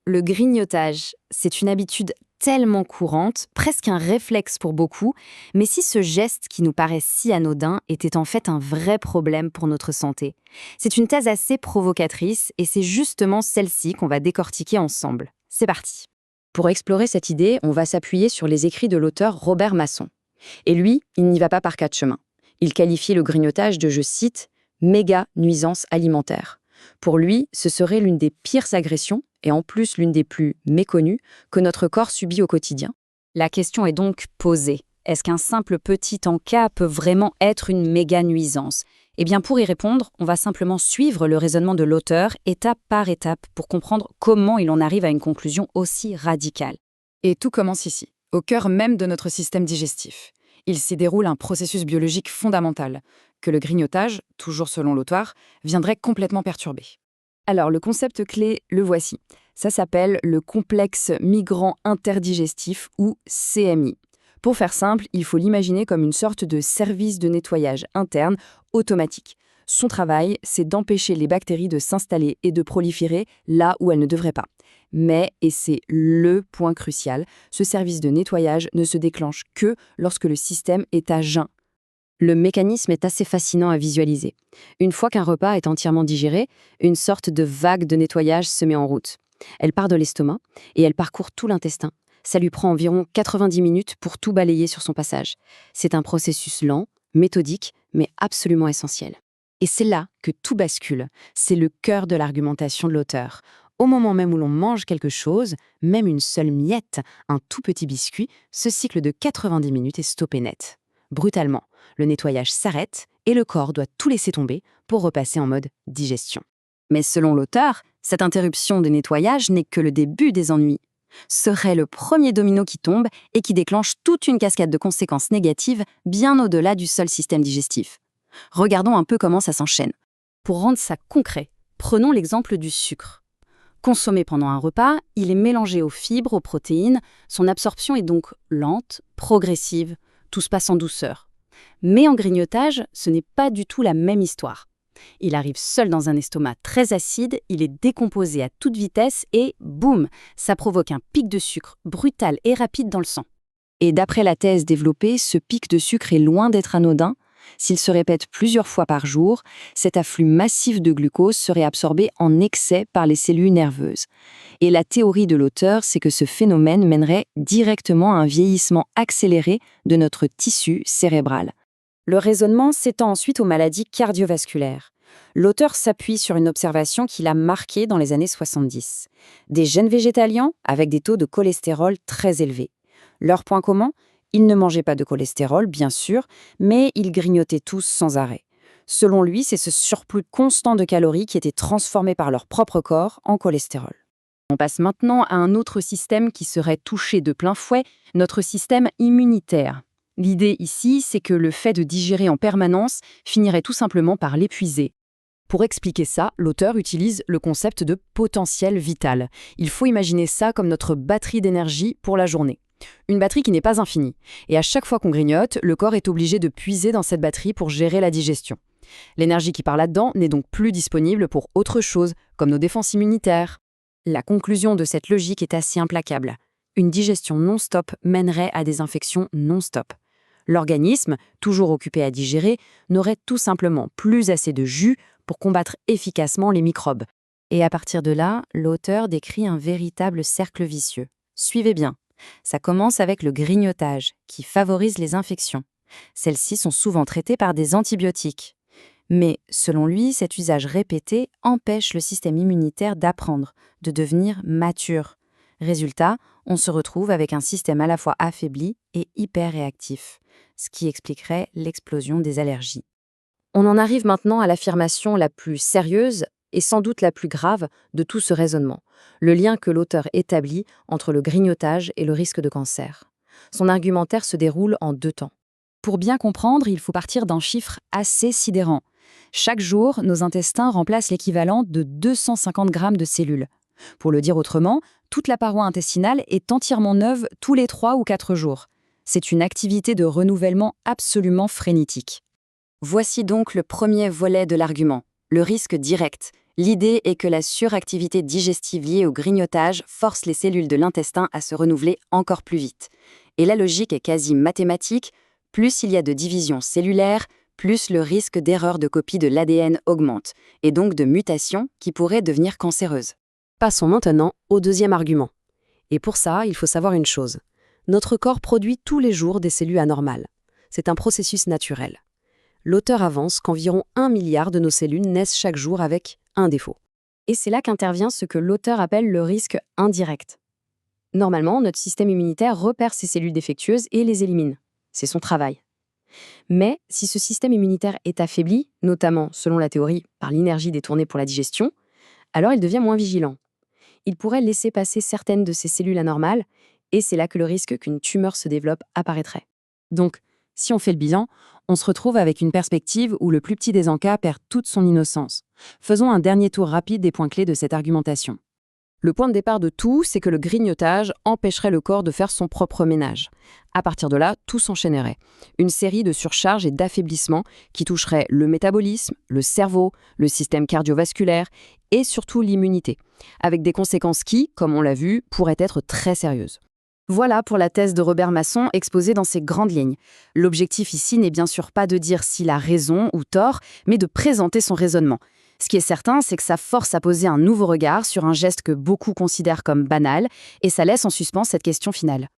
Le grignotage, c'est une habitude tellement courante, presque un réflexe pour beaucoup, mais si ce geste qui nous paraît si anodin était en fait un vrai problème pour notre santé? C'est une thèse assez provocatrice et c'est justement celle-ci qu'on va décortiquer ensemble. C'est parti. Pour explorer cette idée, on va s'appuyer sur les écrits de l'auteur Robert Masson. Et lui, il n'y va pas par quatre chemins. Il qualifie le grignotage de, je cite, méga nuisance alimentaire. Pour lui, ce serait l'une des pires agressions, et en plus l'une des plus méconnues, que notre corps subit au quotidien. La question est donc posée. Est-ce qu'un simple petit encas peut vraiment être une méga nuisance? Eh bien, pour y répondre, on va simplement suivre le raisonnement de l'auteur étape par étape pour comprendre comment il en arrive à une conclusion aussi radicale. Et tout commence ici, au cœur même de notre système digestif. Il s'y déroule un processus biologique fondamental, que le grignotage, toujours selon l'auteur, viendrait complètement perturber. Alors, le concept clé, le voici. Ça s'appelle le complexe migrant interdigestif ou CMI. Pour faire simple, il faut l'imaginer comme une sorte de service de nettoyage interne automatique. Son travail, c'est d'empêcher les bactéries de s'installer et de proliférer là où elles ne devraient pas. Mais, et c'est le point crucial, ce service de nettoyage ne se déclenche que lorsque le système est à jeun. Le mécanisme est assez fascinant à visualiser. Une fois qu'un repas est entièrement digéré, une sorte de vague de nettoyage se met en route. Elle part de l'estomac et elle parcourt tout l'intestin. Ça lui prend environ 90 minutes pour tout balayer sur son passage. C'est un processus lent, méthodique, mais absolument essentiel. Et c'est là que tout bascule. C'est le cœur de l'argumentation de l'auteur. Au moment même où l'on mange quelque chose, même une seule miette, un tout petit biscuit, ce cycle de 90 minutes est stoppé net. Brutalement, le nettoyage s'arrête et le corps doit tout laisser tomber pour repasser en mode digestion. Mais selon l'auteur, cette interruption des nettoyages n'est que le début des ennuis. Serait le premier domino qui tombe et qui déclenche toute une cascade de conséquences négatives bien au-delà du seul système digestif. Regardons un peu comment ça s'enchaîne. Pour rendre ça concret, prenons l'exemple du sucre. Consommé pendant un repas, il est mélangé aux fibres, aux protéines, son absorption est donc lente, progressive, tout se passe en douceur. Mais en grignotage, ce n'est pas du tout la même histoire. Il arrive seul dans un estomac très acide, il est décomposé à toute vitesse et boum, ça provoque un pic de sucre brutal et rapide dans le sang. Et d'après la thèse développée, ce pic de sucre est loin d'être anodin. S'il se répète plusieurs fois par jour, cet afflux massif de glucose serait absorbé en excès par les cellules nerveuses. Et la théorie de l'auteur, c'est que ce phénomène mènerait directement à un vieillissement accéléré de notre tissu cérébral. Le raisonnement s'étend ensuite aux maladies cardiovasculaires. L'auteur s'appuie sur une observation qu'il a marquée dans les années 70. Des jeunes végétaliens avec des taux de cholestérol très élevés. Leur point commun ? Ils ne mangeaient pas de cholestérol, bien sûr, mais ils grignotaient tous sans arrêt. Selon lui, c'est ce surplus constant de calories qui était transformé par leur propre corps en cholestérol. On passe maintenant à un autre système qui serait touché de plein fouet, notre système immunitaire. L'idée ici, c'est que le fait de digérer en permanence finirait tout simplement par l'épuiser. Pour expliquer ça, l'auteur utilise le concept de potentiel vital. Il faut imaginer ça comme notre batterie d'énergie pour la journée. Une batterie qui n'est pas infinie. Et à chaque fois qu'on grignote, le corps est obligé de puiser dans cette batterie pour gérer la digestion. L'énergie qui part là-dedans n'est donc plus disponible pour autre chose, comme nos défenses immunitaires. La conclusion de cette logique est assez implacable. Une digestion non-stop mènerait à des infections non-stop. L'organisme, toujours occupé à digérer, n'aurait tout simplement plus assez de jus pour combattre efficacement les microbes. Et à partir de là, l'auteur décrit un véritable cercle vicieux. Suivez bien. Ça commence avec le grignotage, qui favorise les infections. Celles-ci sont souvent traitées par des antibiotiques. Mais, selon lui, cet usage répété empêche le système immunitaire d'apprendre, de devenir mature. Résultat, on se retrouve avec un système à la fois affaibli et hyper réactif, ce qui expliquerait l'explosion des allergies. On en arrive maintenant à l'affirmation la plus sérieuse et sans doute la plus grave de tout ce raisonnement, le lien que l'auteur établit entre le grignotage et le risque de cancer. Son argumentaire se déroule en 2 temps. Pour bien comprendre, il faut partir d'un chiffre assez sidérant. Chaque jour, nos intestins remplacent l'équivalent de 250 grammes de cellules. Pour le dire autrement, toute la paroi intestinale est entièrement neuve tous les 3 ou 4 jours. C'est une activité de renouvellement absolument frénétique. Voici donc le premier volet de l'argument, le risque direct, L'idée est que la suractivité digestive liée au grignotage force les cellules de l'intestin à se renouveler encore plus vite. Et la logique est quasi mathématique, plus il y a de division cellulaire, plus le risque d'erreur de copie de l'ADN augmente, et donc de mutation qui pourrait devenir cancéreuse. Passons maintenant au deuxième argument. Et pour ça, il faut savoir une chose. Notre corps produit tous les jours des cellules anormales. C'est un processus naturel. L'auteur avance qu'environ 1 milliard de nos cellules naissent chaque jour avec un défaut. Et c'est là qu'intervient ce que l'auteur appelle le risque indirect. Normalement, notre système immunitaire repère ces cellules défectueuses et les élimine. C'est son travail. Mais si ce système immunitaire est affaibli, notamment, selon la théorie, par l'énergie détournée pour la digestion, alors il devient moins vigilant. Il pourrait laisser passer certaines de ces cellules anormales, et c'est là que le risque qu'une tumeur se développe apparaîtrait. Donc, si on fait le bilan, on se retrouve avec une perspective où le plus petit des encas perd toute son innocence. Faisons un dernier tour rapide des points clés de cette argumentation. Le point de départ de tout, c'est que le grignotage empêcherait le corps de faire son propre ménage. À partir de là, tout s'enchaînerait. Une série de surcharges et d'affaiblissements qui toucheraient le métabolisme, le cerveau, le système cardiovasculaire et surtout l'immunité, avec des conséquences qui, comme on l'a vu, pourraient être très sérieuses. Voilà pour la thèse de Robert Masson exposée dans ses grandes lignes. L'objectif ici n'est bien sûr pas de dire s'il a raison ou tort, mais de présenter son raisonnement. Ce qui est certain, c'est que ça force à poser un nouveau regard sur un geste que beaucoup considèrent comme banal, et ça laisse en suspens cette question finale.